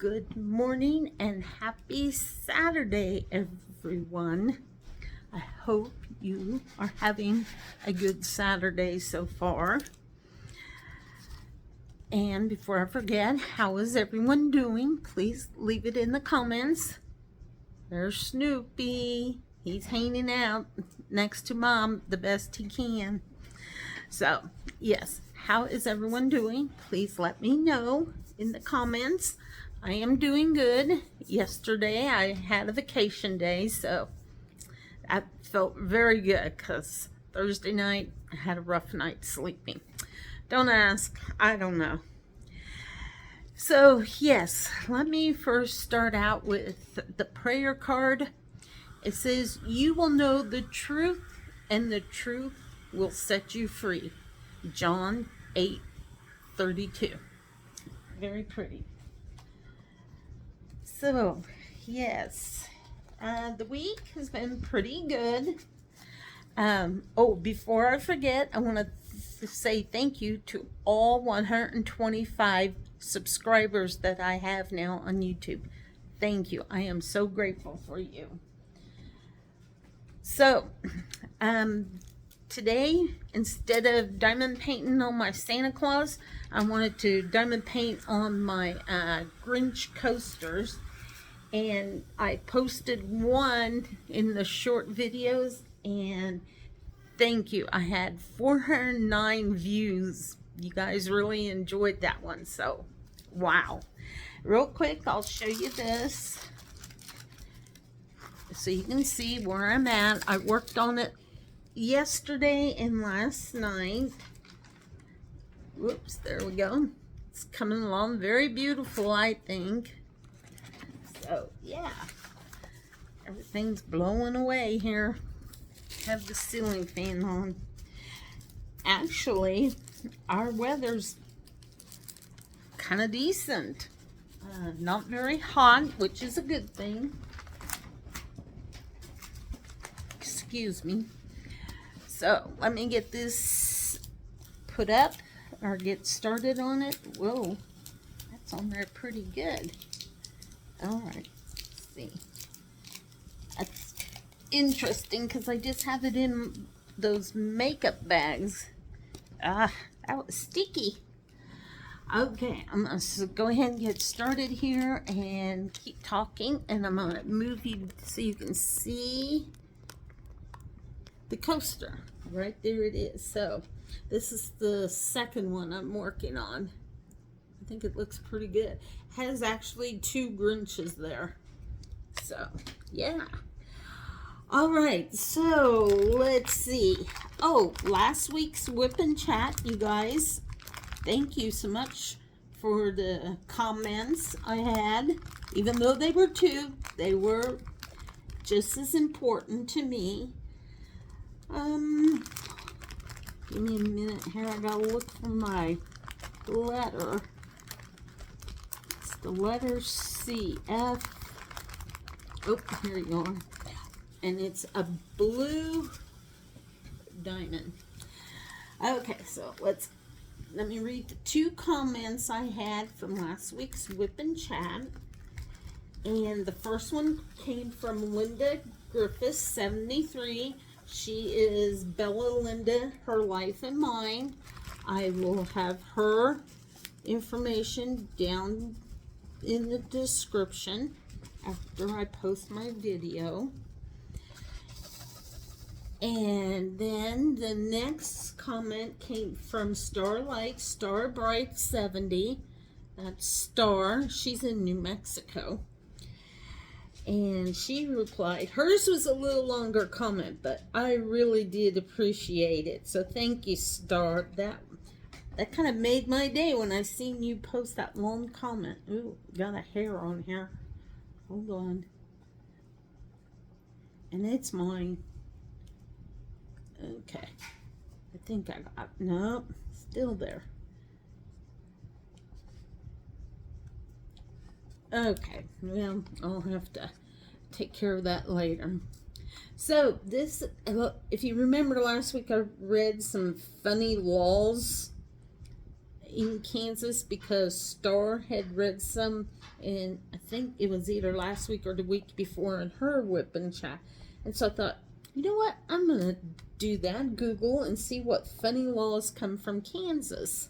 Good morning and happy Saturday, everyone. I hope you are having a good Saturday so far. And before I forget, how is everyone doing? Please leave it in the comments. There's Snoopy. He's hanging out next to Mom the best he can. So, yes, how is everyone doing? Please let me know in the comments. I am doing good. Yesterday I had a vacation day, so I felt very good because Thursday night I had a rough night sleeping. Don't ask, I don't know. So yes, let me first start out with the prayer card. It says, "You will know the truth, and the truth will set you free." John 8:32. Very pretty. So, yes, the week has been pretty good. Before I forget, I want to say thank you to all 125 subscribers that I have now on YouTube. Thank you. I am so grateful for you. So, today, instead of diamond painting on my Santa Claus, I wanted to diamond paint on my Grinch coasters. And I posted one in the short videos, and thank you. I had 409 views. You guys really enjoyed that one, so wow. Real quick, I'll show you this so you can see where I'm at. I worked on it yesterday and last night. Whoops, there we go. It's coming along very beautiful, I think. So yeah, everything's blowing away here. Have the ceiling fan on. Actually, our weather's kind of decent. Not very hot, which is a good thing. Excuse me. So let me get this put up or get started on it. Whoa, that's on there pretty good. All right, let's see. That's interesting because I just have it in those makeup bags. That was sticky. Okay, I'm going to go ahead and get started here and keep talking, and I'm going to move you so you can see the coaster. Right there it is. So this is the second one I'm working on. I think it looks pretty good. Has actually two Grinches there. So, yeah. All right, so let's see. Oh, last week's WIP Chat, you guys. Thank you so much for the comments I had. Even though they were two, they were just as important to me. Give me a minute here. I gotta look for my letter. The letter C, F. Oh, here you are. And it's a blue diamond. Okay, so let me read the two comments I had from last week's WIP Chat. And the first one came from Linda Griffiths, 73. She is Bella Linda, Her Life and Mine. I will have her information down in the description after I post my video. And then the next comment came from Starbright 70. That's Star. She's in New Mexico. And she replied, hers was a little longer comment, but I really did appreciate it. So thank you, Star. That kind of made my day when I seen you post that long comment. Ooh, got a hair on here. Hold on. And it's mine. Okay. I think I got, nope, still there. Okay, well, I'll have to take care of that later. So this, if you remember last week, I read some funny laws in Kansas because Star had read some, and I think it was either last week or the week before in her WIP Chat. And so I thought, you know what? I'm going to do that, Google, and see what funny laws come from Kansas.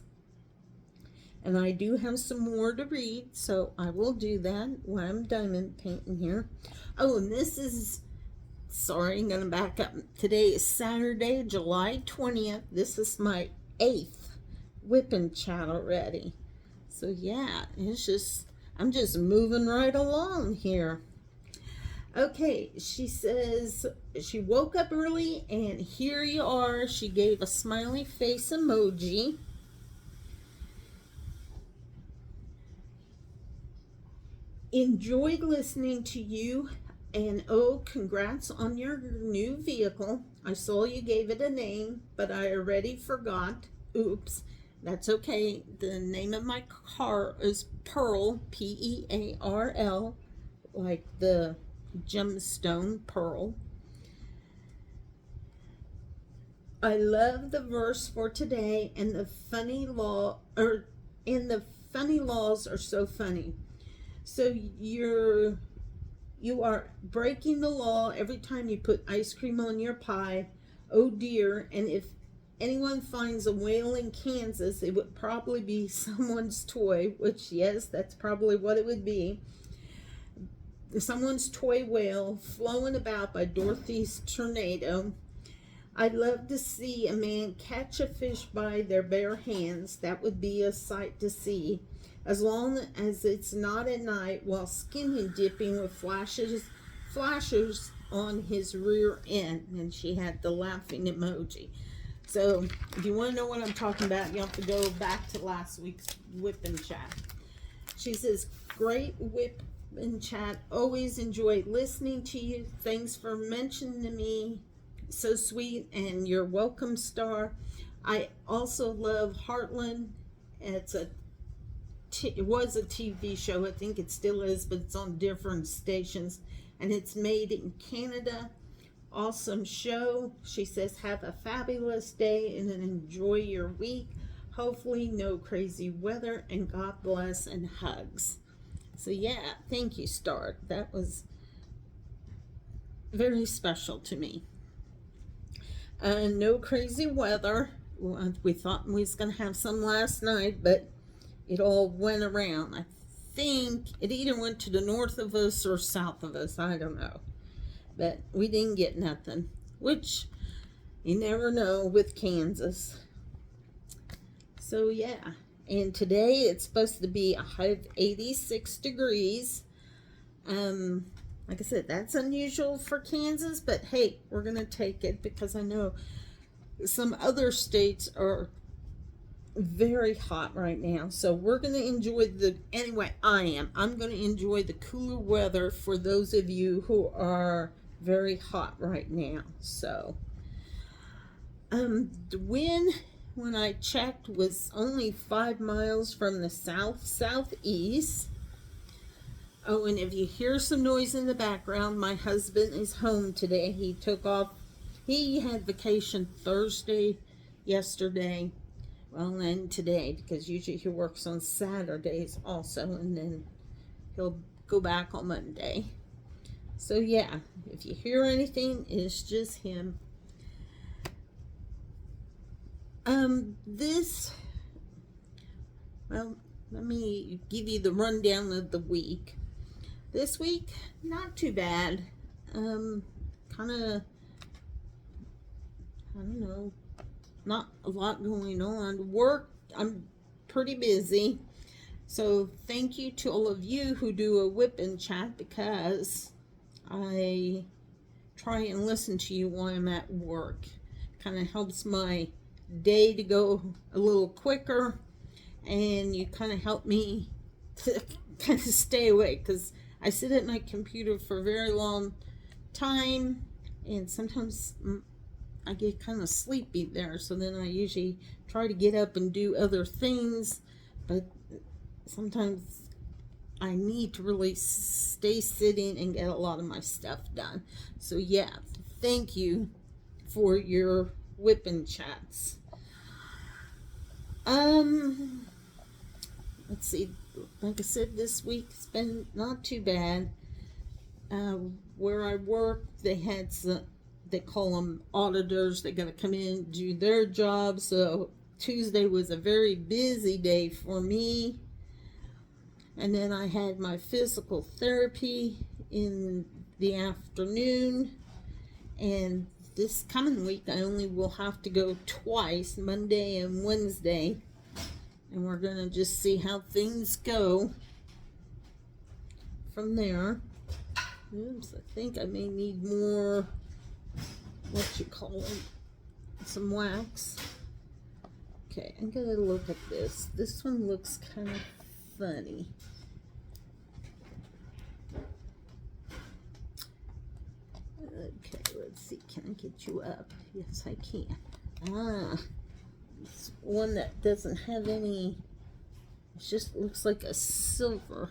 And I do have some more to read, so I will do that while I'm diamond painting here. Oh, and this is, sorry, I'm going to back up. Today is Saturday, July 20th. This is my 8th WIP Chat already. So yeah, it's just, I'm just moving right along here. Okay, she says she woke up early and here you are. She gave a smiley face emoji. Enjoyed listening to you, and oh, congrats on your new vehicle. I saw you gave it a name, but I already forgot. Oops, that's okay. The name of my car is Pearl, Pearl, like the gemstone pearl. I love the verse for today, and the funny laws are so funny. So you are breaking the law every time you put ice cream on your pie. Oh dear, and if anyone finds a whale in Kansas, it would probably be someone's toy, which yes, that's probably what it would be. Someone's toy whale flowing about by Dorothy's tornado. I'd love to see a man catch a fish by their bare hands. That would be a sight to see. As long as it's not at night while skinny dipping with flashes on his rear end. And she had the laughing emoji. So if you want to know what I'm talking about, you have to go back to last week's WIP Chat. She says, great WIP Chat. Always enjoy listening to you. Thanks for mentioning me. So sweet, and you're welcome, Star. I also love Heartland. It was a TV show. I think it still is, but it's on different stations, and it's made in Canada. Awesome show. She says, have a fabulous day and enjoy your week. Hopefully no crazy weather, and God bless, and hugs. So yeah, thank you, Star. That was very special to me. No crazy weather. We thought we was going to have some last night, but it all went around. I think it either went to the north of us or south of us. I don't know. But we didn't get nothing, which you never know with Kansas. So yeah, and today it's supposed to be a high of 86 degrees. Like I said, that's unusual for Kansas, but hey, we're going to take it because I know some other states are very hot right now. So we're going to enjoy I'm going to enjoy the cooler weather for those of you who are very hot right now. So, the wind, when I checked, was only 5 miles from the southeast. Oh, and if you hear some noise in the background, my husband is home today. He took off. He had vacation Thursday, yesterday, well, and today, because usually he works on Saturdays also, and then he'll go back on Monday. So yeah, if you hear anything, it's just him. Let me give you the rundown of the week. This week, not too bad. Kind of, I don't know, not a lot going on. Work, I'm pretty busy. So thank you to all of you who do a WIP Chat, because I try and listen to you while I'm at work. Kind of helps my day to go a little quicker, and you kind of help me to kind of stay awake, because I sit at my computer for a very long time, and sometimes I get kind of sleepy there, so then I usually try to get up and do other things, but sometimes I need to really stay sitting and get a lot of my stuff done. So yeah, thank you for your WIP Chats. let's see, like I said, this week's been not too bad. Where I work, they had some, they call them auditors. They got to come in and do their job. So Tuesday was a very busy day for me. And then I had my physical therapy in the afternoon. And this coming week, I only will have to go twice, Monday and Wednesday. And we're going to just see how things go from there. Oops, I think I may need more, what you call it, some wax. Okay, I'm going to look at this. This one looks kind of funny. Okay, let's see. Can I get you up? Yes, I can. It's one that doesn't have any, it just looks like a silver.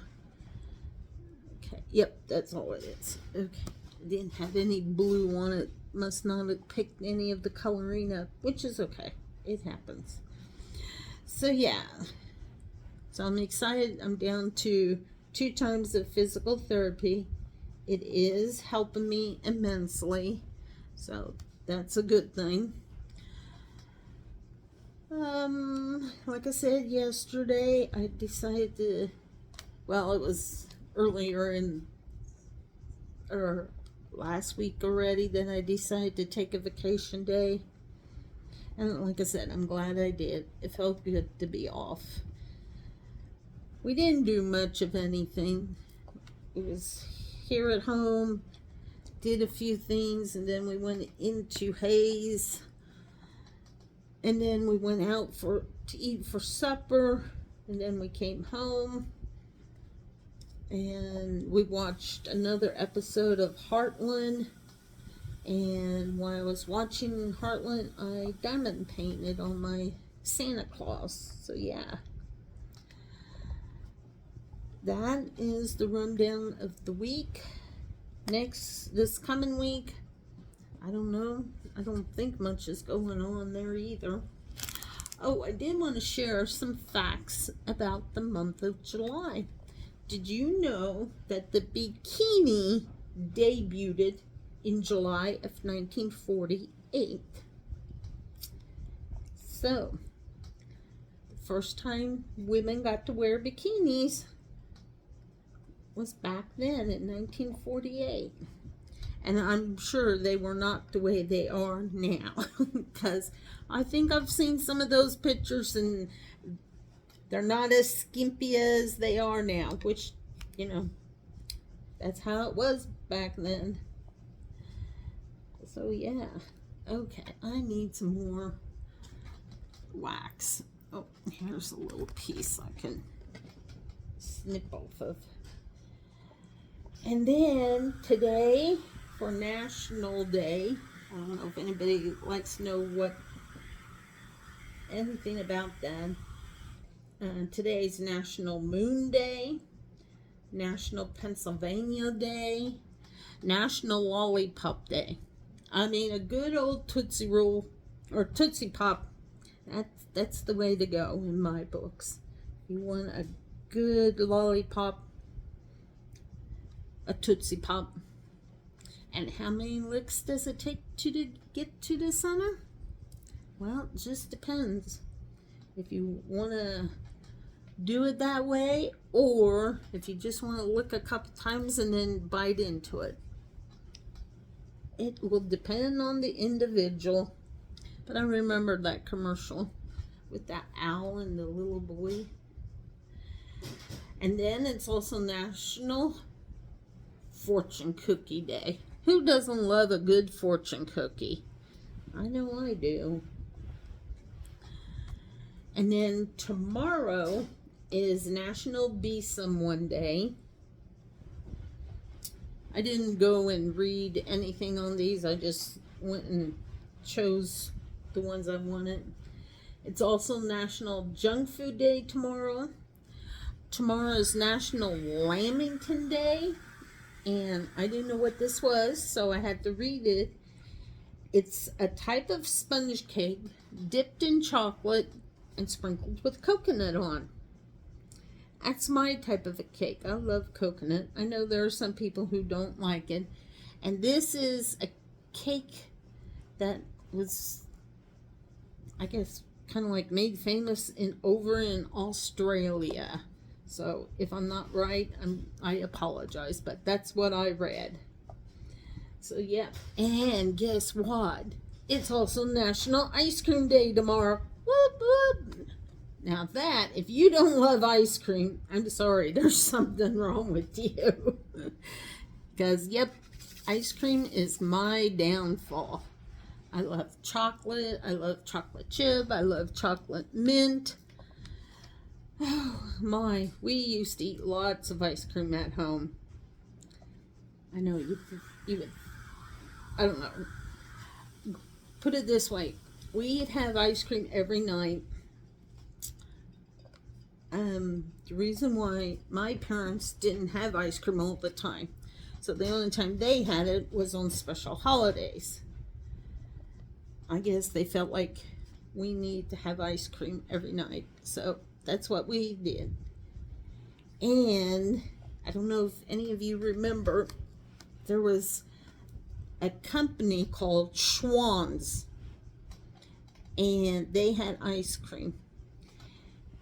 Okay, yep, that's all it is. Okay, it didn't have any blue on it. Must not have picked any of the coloring up, which is okay. It happens. So yeah, so I'm excited. I'm down to 2 times of physical therapy. It is helping me immensely, so that's a good thing. Like I said yesterday, I decided to, well, it was earlier in, or last week already, that I decided to take a vacation day. And like I said, I'm glad I did. It felt good to be off. We didn't do much of anything. It was here at home, did a few things, and then we went into Hayes. And then we went out to eat for supper, and then we came home, and we watched another episode of Heartland. And while I was watching Heartland, I diamond painted on my Santa Claus. So yeah, that is the rundown of the week. This coming week, I don't know. I don't think much is going on there either. Oh, I did want to share some facts about the month of July. Did you know that the bikini debuted in July of 1948? So, the first time women got to wear bikinis was back then in 1948. And I'm sure they were not the way they are now, because I think I've seen some of those pictures and they're not as skimpy as they are now, which, you know, that's how it was back then. So yeah, okay, I need some more wax. Oh, here's a little piece I can snip off of. And then today, for National Day, I don't know if anybody likes to know anything about that. Today's National Moon Day, National Pennsylvania Day, National Lollipop Day. I mean, a good old Tootsie Roll or Tootsie Pop, that's the way to go in my books. You want a good lollipop, a Tootsie Pop. And how many licks does it take to get to the center? Well, it just depends. If you want to do it that way, or if you just want to lick a couple times and then bite into it. It will depend on the individual. But I remember that commercial with that owl and the little boy. And then it's also National Fortune Cookie Day. Who doesn't love a good fortune cookie? I know I do. And then tomorrow is National Be Someone Day. I didn't go and read anything on these. I just went and chose the ones I wanted. It's also National Junk Food Day tomorrow. Tomorrow is National Lamington Day. And I didn't know what this was, so I had to read it. It's a type of sponge cake dipped in chocolate and sprinkled with coconut on. That's my type of a cake. I love coconut. I know there are some people who don't like it. And this is a cake that was, I guess, kind of like made famous over in Australia. So if I'm not right, I apologize, but that's what I read. So yeah, and guess what? It's also National Ice Cream Day tomorrow. Whoop whoop. Now that, if you don't love ice cream, I'm sorry, there's something wrong with you. Because yep, ice cream is my downfall. I love chocolate. I love chocolate chip. I love chocolate mint. Oh my, we used to eat lots of ice cream at home. I know you would, I don't know. Put it this way, we'd have ice cream every night. The reason why my parents didn't have ice cream all the time, so the only time they had it was on special holidays. I guess they felt like we need to have ice cream every night, so that's what we did. And I don't know if any of you remember, there was a company called Schwann's, and they had ice cream.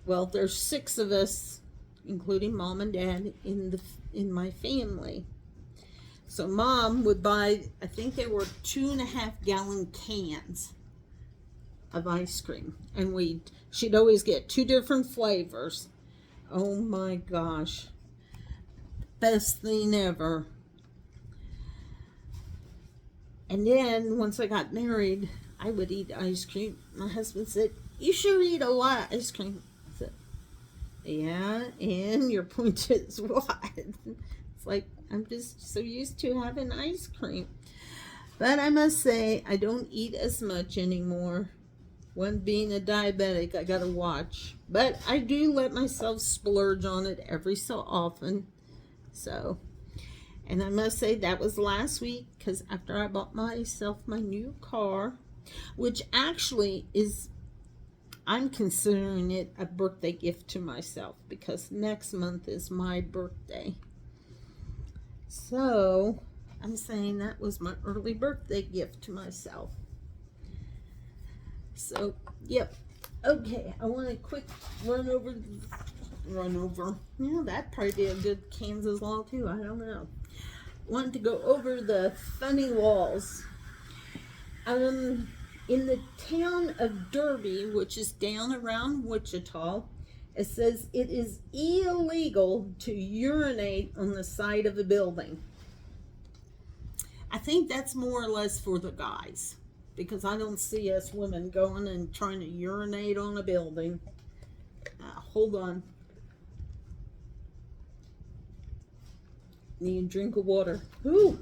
Well, there's 6 of us, including mom and dad, in my family. So mom would buy, I think they were 2.5-gallon cans of ice cream, and she'd always get 2 different flavors. Oh my gosh, best thing ever. And then once I got married, I would eat ice cream. My husband said, "You sure eat a lot of ice cream." I said, "Yeah, and your point is what?" It's like, I'm just so used to having ice cream. But I must say, I don't eat as much anymore. One, being a diabetic, I gotta watch. But I do let myself splurge on it every so often. So, and I must say, that was last week, because after I bought myself my new car, which actually is, I'm considering it a birthday gift to myself, because next month is my birthday. So, I'm saying that was my early birthday gift to myself. So, yep. Okay, I want a quick run over. That'd probably be a good Kansas law too. I don't know. Wanted to go over the funny laws. In the town of Derby, which is down around Wichita, it says it is illegal to urinate on the side of a building. I think that's more or less for the guys, because I don't see us women going and trying to urinate on a building. Hold on. Need a drink of water. Ooh.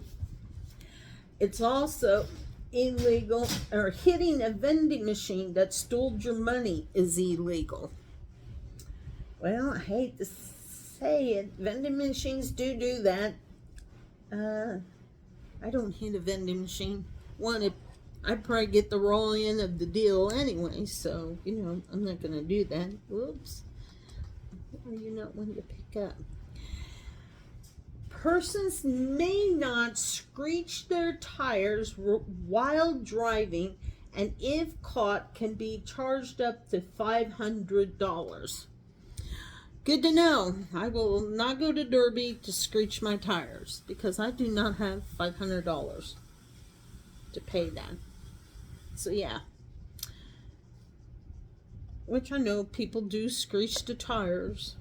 It's also illegal, or hitting a vending machine that stole your money is illegal. Well, I hate to say it, vending machines do that. I don't hit a vending machine. One, I'd probably get the raw end of the deal anyway, so, I'm not going to do that. Whoops. What are you not wanting to pick up? Persons may not screech their tires while driving, and if caught, can be charged up to $500. Good to know. I will not go to Derby to screech my tires, because I do not have $500 to pay that. So yeah. Which I know people do screech the tires.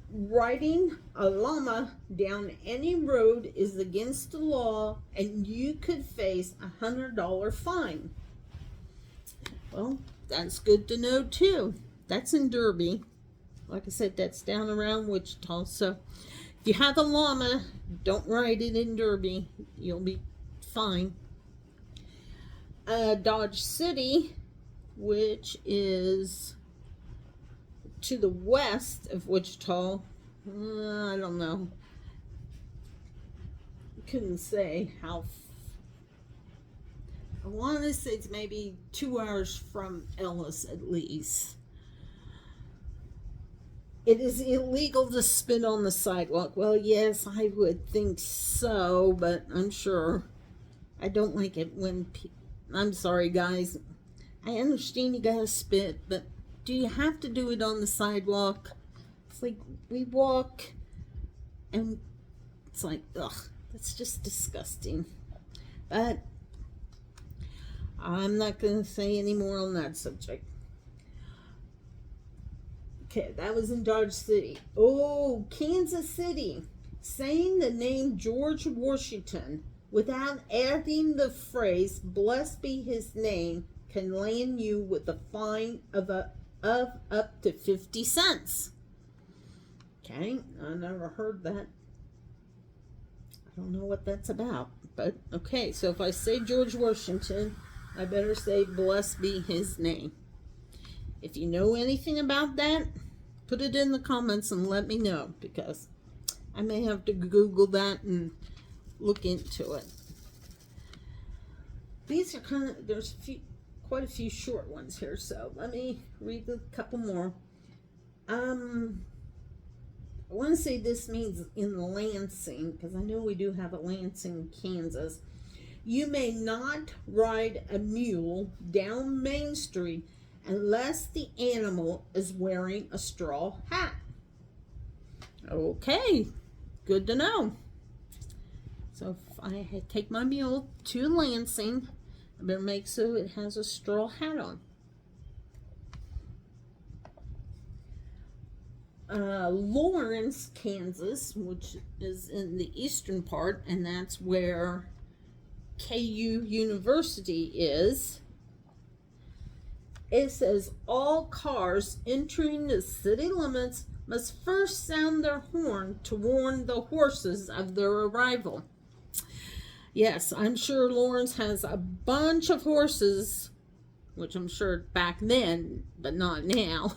Riding a llama down any road is against the law, and you could face a $100 fine. Well, that's good to know too. That's in Derby. Like I said, that's down around Wichita. So if you have a llama, don't ride it in Derby. You'll be fine. Dodge City, which is to the west of Wichita. I don't know. Couldn't say how. I want to say it's maybe 2 hours from Ellis at least. It is illegal to spit on the sidewalk. Well, yes, I would think so, but I'm sure I don't like it when I'm sorry, guys. I understand you gotta spit, but do you have to do it on the sidewalk? It's like we walk and it's like, ugh, that's just disgusting. But I'm not going to say any more on that subject. Okay, that was in Dodge City. Oh, Kansas City. Saying the name George Washington without adding the phrase, blessed be his name, can land you with a fine of up to 50 cents. Okay, I never heard that. I don't know what that's about. But, okay, so if I say George Washington, I better say, blessed be his name. If you know anything about that, put it in the comments and let me know, because I may have to Google that and look into it. These are there's quite a few short ones here, so let me read a couple more. I want to say this means in Lansing, because I know we do have a Lansing, Kansas. You may not ride a mule down Main Street unless the animal is wearing a straw hat. Okay, good to know. So if I take my mule to Lansing, I better make so it has a straw hat on. Lawrence, Kansas, which is in the eastern part, and that's where KU University is. It says all cars entering the city limits must first sound their horn to warn the horses of their arrival. Yes, I'm sure Lawrence has a bunch of horses, which I'm sure back then, but not now.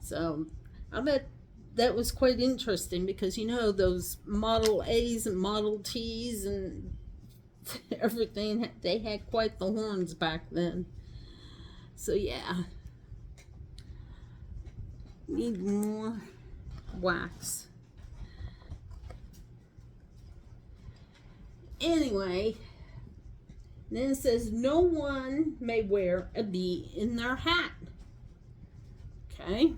So I bet that was quite interesting, because you know those Model A's and Model T's and everything, they had quite the horns back then. So yeah, need more wax. Anyway, then it says no one may wear a bee in their hat. Okay.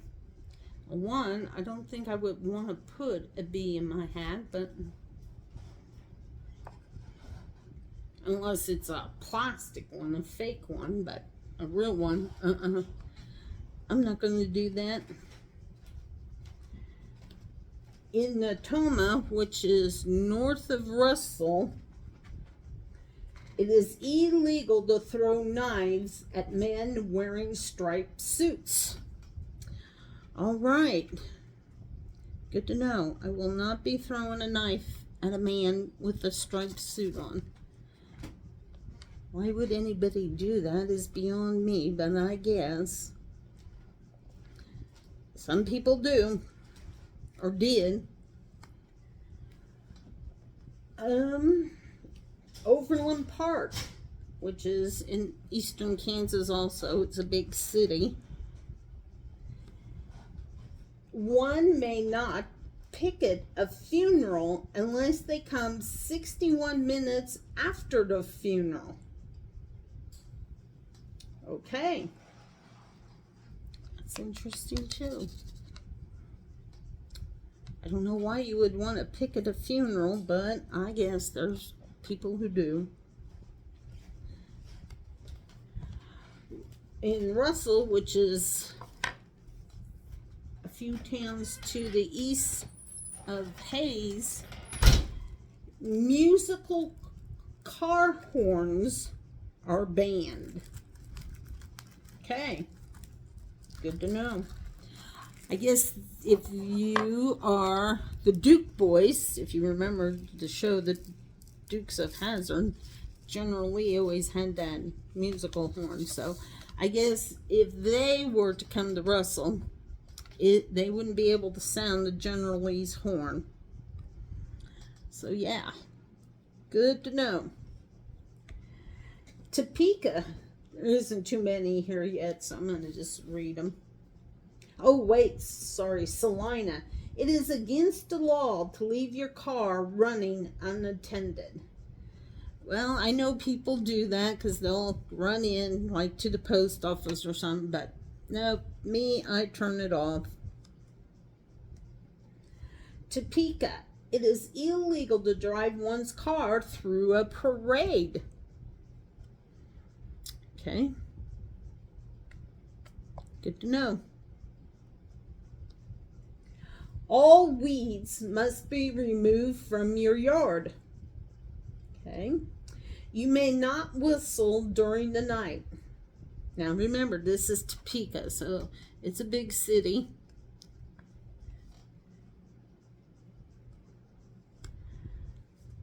One, I don't think I would want to put a bee in my hat, but unless it's a plastic one, a fake one, but a real one, I'm not going to do that. In Natoma, which is north of Russell, it is illegal to throw knives at men wearing striped suits. All right. Good to know. I will not be throwing a knife at a man with a striped suit on. Why would anybody do that is beyond me, but I guess some people do, or did. Overland Park, which is in eastern Kansas also. It's a big city. One may not picket a funeral unless they come 61 minutes after the funeral. Okay. That's interesting too. I don't know why you would want to picket a funeral, but I guess there's people who do. In Russell, which is a few towns to the east of Hayes, musical car horns are banned. Okay, good to know. I guess if you are the Duke Boys, if you remember the show, the Dukes of Hazzard, generally always had that musical horn. So I guess if they were to come to Russell, they wouldn't be able to sound the General Lee's horn. So yeah, good to know. Topeka, there isn't too many here yet, so I'm going to just read them. Oh, wait, sorry, Salina. It is against the law to leave your car running unattended. Well, I know people do that because they'll run in, like, to the post office or something, but no, me, I turn it off. Topeka. It is illegal to drive one's car through a parade. Okay. Good to know. All weeds must be removed from your yard. Okay. You may not whistle during the night. Now remember, this is Topeka, so it's a big city.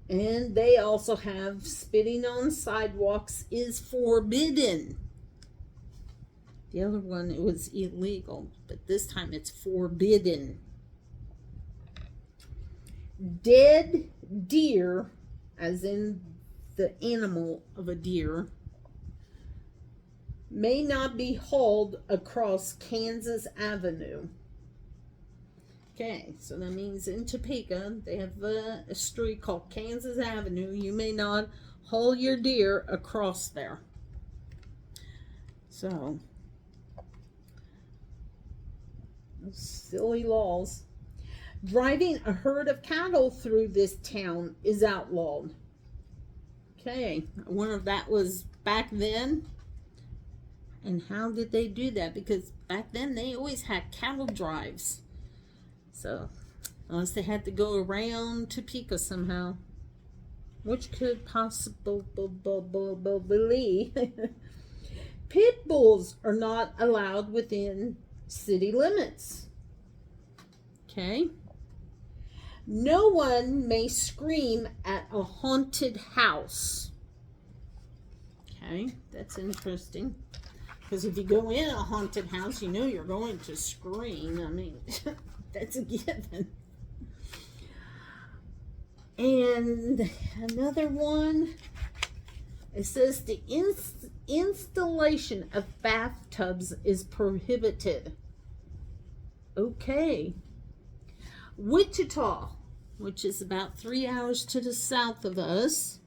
And they also have spitting on sidewalks is forbidden. The other one, it was illegal, but this time it's forbidden. Dead deer, as in the animal of a deer, may not be hauled across Kansas Avenue. Okay, so that means in Topeka, they have a street called Kansas Avenue. You may not haul your deer across there. So, silly laws. Driving a herd of cattle through this town is outlawed. Okay, I wonder if that was back then. And how did they do that? Because back then they always had cattle drives. So, unless they had to go around Topeka somehow, which could possibly pit bulls are not allowed within city limits. Okay. No one may scream at a haunted house. Okay, that's interesting. Because if you go in a haunted house, you know you're going to scream. I mean, that's a given. And another one, it says the installation of bathtubs is prohibited. Okay. Wichita, which is about 3 hours to the south of us.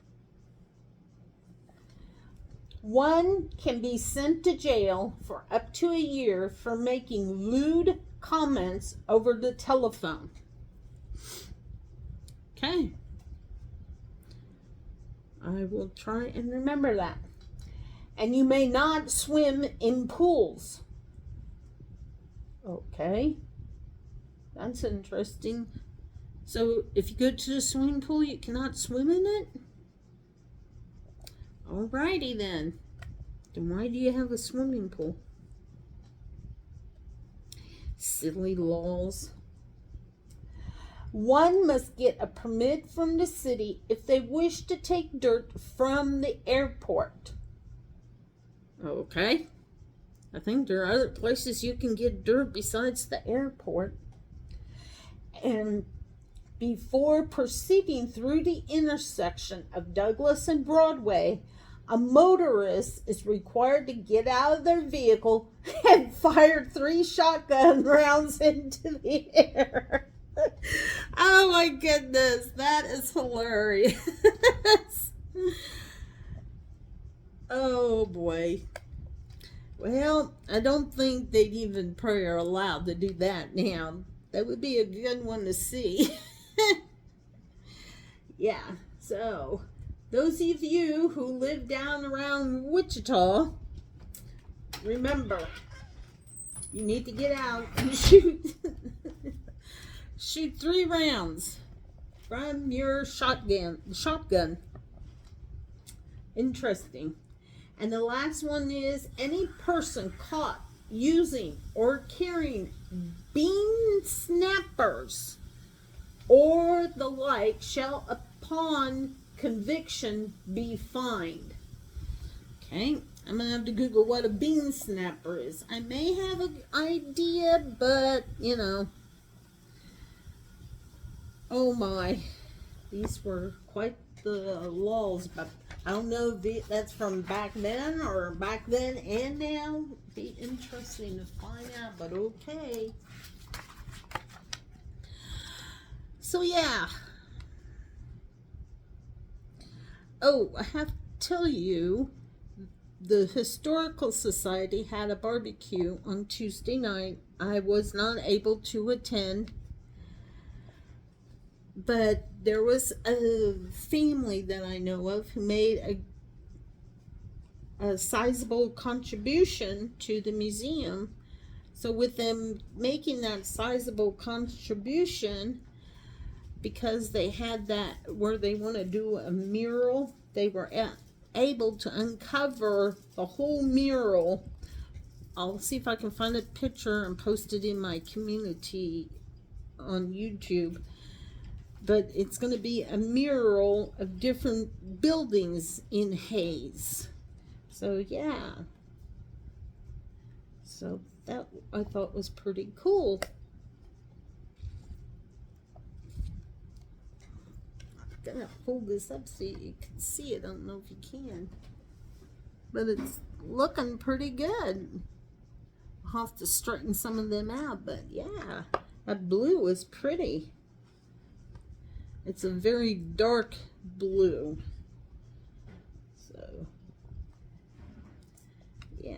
One can be sent to jail for up to a year for making lewd comments over the telephone. Okay. I will try and remember that. And you may not swim in pools. Okay. That's interesting. So if you go to the swimming pool, you cannot swim in it? Alrighty then. Then why do you have a swimming pool? Silly laws. One must get a permit from the city if they wish to take dirt from the airport. Okay. I think there are other places you can get dirt besides the airport. And before proceeding through the intersection of Douglas and Broadway, a motorist is required to get out of their vehicle and fire 3 shotgun rounds into the air. Oh my goodness, that is hilarious. Oh boy. Well, I don't think they'd even probably are allowed to do that now. That would be a good one to see. Yeah, so those of you who live down around Wichita, remember, you need to get out and shoot. Shoot 3 rounds from your shotgun. Interesting. And the last one is, any person caught using or carrying bean snappers or the like shall upon conviction be fined. Okay, I'm gonna have to Google what a bean snapper is. I may have an idea, but you know, oh my, these were quite the laws I don't know if that's from back then or back then and now. Be interesting to find out, but okay. So yeah. Oh, I have to tell you, the Historical Society had a barbecue on Tuesday night. I was not able to attend, but there was a family that I know of who made a sizable contribution to the museum. So with them making that sizable contribution, because they had that where they want to do a mural, they were able to uncover the whole mural. I'll see if I can find a picture and post it in my community on YouTube. But it's going to be a mural of different buildings in Hayes. So yeah. So that I thought was pretty cool. I'm gonna hold this up so you can see it. I don't know if you can. But it's looking pretty good. I'll have to straighten some of them out, but yeah, that blue is pretty. It's a very dark blue. So, yeah.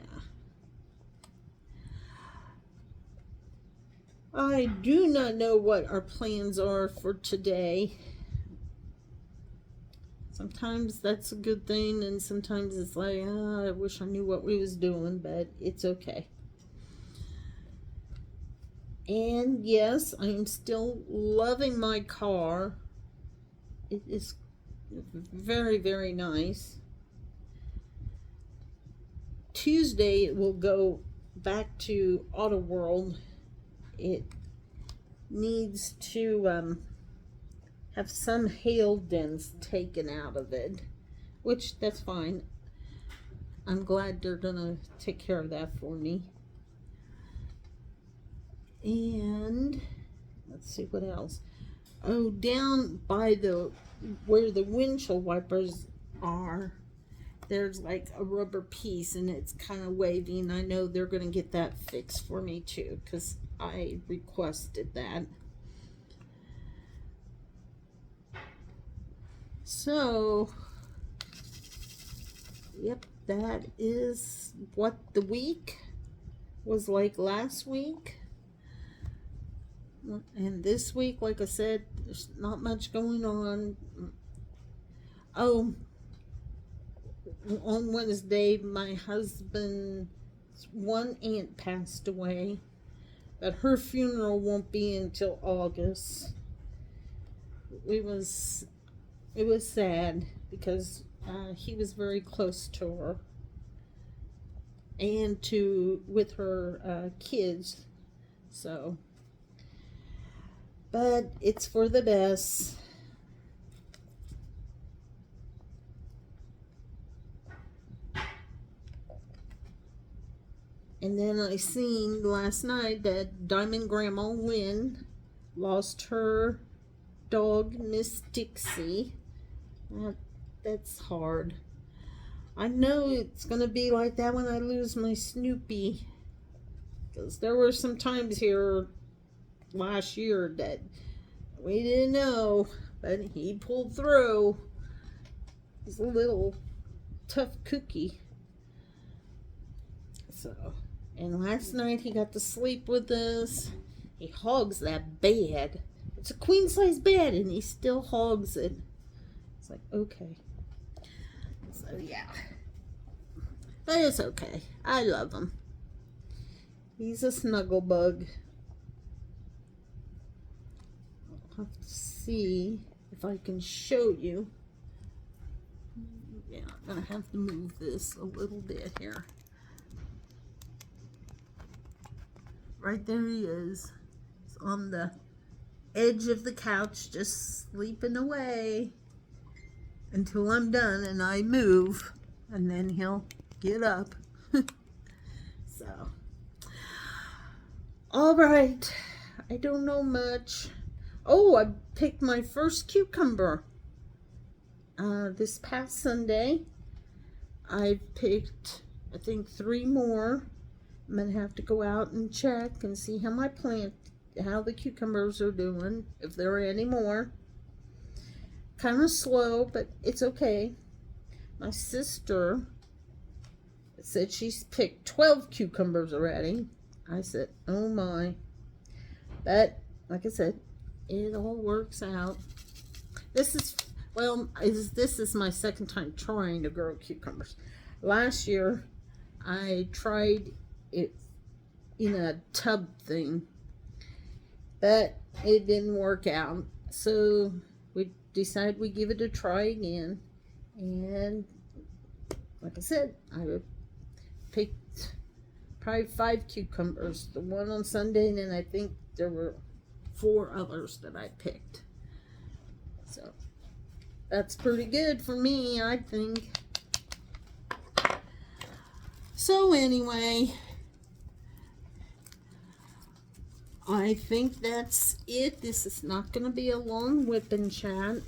I do not know what our plans are for today. Sometimes that's a good thing, and sometimes it's like, oh, I wish I knew what we was doing, but it's okay. And yes, I'm still loving my car. It is very, very nice. Tuesday it will go back to Auto World. It needs to have some hail dents taken out of it, which that's fine. I'm glad they're gonna take care of that for me. And let's see what else. Oh, down by where the windshield wipers are, there's like a rubber piece and it's kind of wavy, and I know they're going to get that fixed for me too, because I requested that. So, yep, that is what the week was like last week. And this week, like I said, there's not much going on. Oh, on Wednesday, my husband's one aunt passed away, but her funeral won't be until August. It was sad because he was very close to her and with her kids. So, but it's for the best. And then I seen last night that Diamond Grandma Lynn lost her dog, Miss Dixie. That's hard. I know it's going to be like that when I lose my Snoopy. Because there were some times here last year that we didn't know, but he pulled through. He's a little tough cookie. So, and last night he got to sleep with us. He hogs that bed. It's a queen size bed and he still hogs it. It's like, okay. So yeah. But it's okay. I love him. He's a snuggle bug. I'll have to see if I can show you. Yeah, I'm gonna have to move this a little bit here. Right there he is. He's on the edge of the couch, just sleeping away until I'm done and I move, and then he'll get up. So, all right. I don't know much. Oh, I picked my first cucumber. this past Sunday, I picked, I think, 3 more. I'm going to have to go out and check and see how my plant, how the cucumbers are doing, if there are any more. Kind of slow, but it's okay. My sister said she's picked 12 cucumbers already. I said, oh my. But, like I said, it all works out. This is, well, this is my second time trying to grow cucumbers. Last year, I tried it in a tub thing, but it didn't work out. So we decided we'd give it a try again. And like I said, I picked probably 5 cucumbers. The one on Sunday, and then I think there were 4 others that I picked. So that's pretty good for me, I think. So anyway, I think that's it. This is not going to be a long WIP Chat.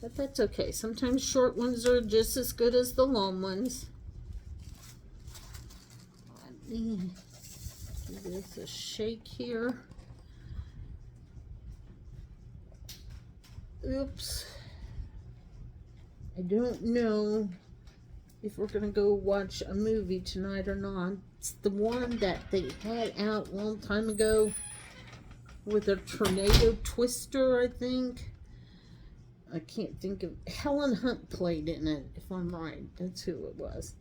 But that's okay. Sometimes short ones are just as good as the long ones. Let me give this a shake here. Oops. I don't know if we're going to go watch a movie tonight or not. It's the one that they had out a long time ago with a tornado twister, I think. I can't think of, Helen Hunt played in it, if I'm right. That's who it was.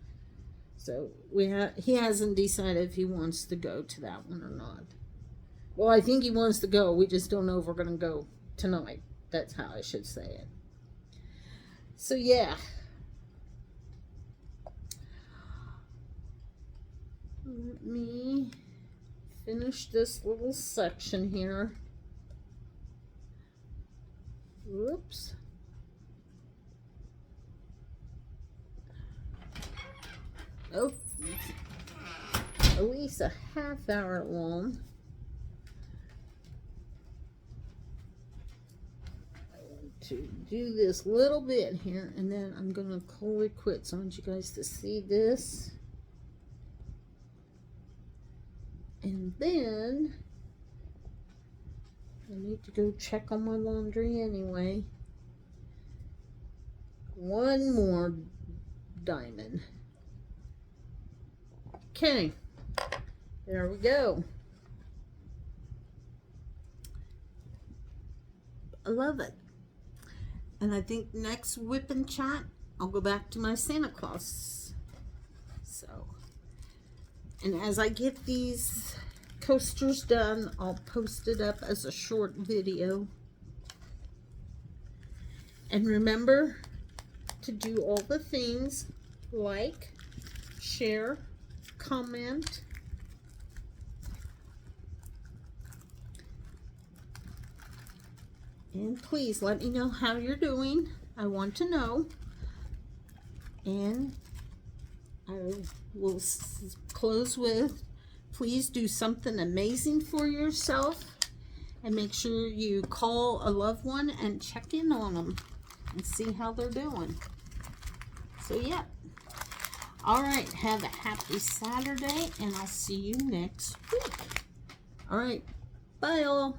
So he hasn't decided if he wants to go to that one or not. Well, I think he wants to go. We just don't know if we're going to go tonight. That's how I should say it. So yeah. Let me finish this little section here. Whoops. Oh, at least a half hour long. I want to do this little bit here, and then I'm going to call it quits. I want you guys to see this. And then I need to go check on my laundry anyway. One more diamond. Okay, there we go. I love it. And I think next WIP Chat, I'll go back to my Santa Claus. So, and as I get these coasters done, I'll post it up as a short video. And remember to do all the things like, share, comment, and please let me know how you're doing. I want to know. And I will close with, please do something amazing for yourself, and make sure you call a loved one and check in on them and see how they're doing. So yeah. All right, have a happy Saturday, and I'll see you next week. All right, bye all.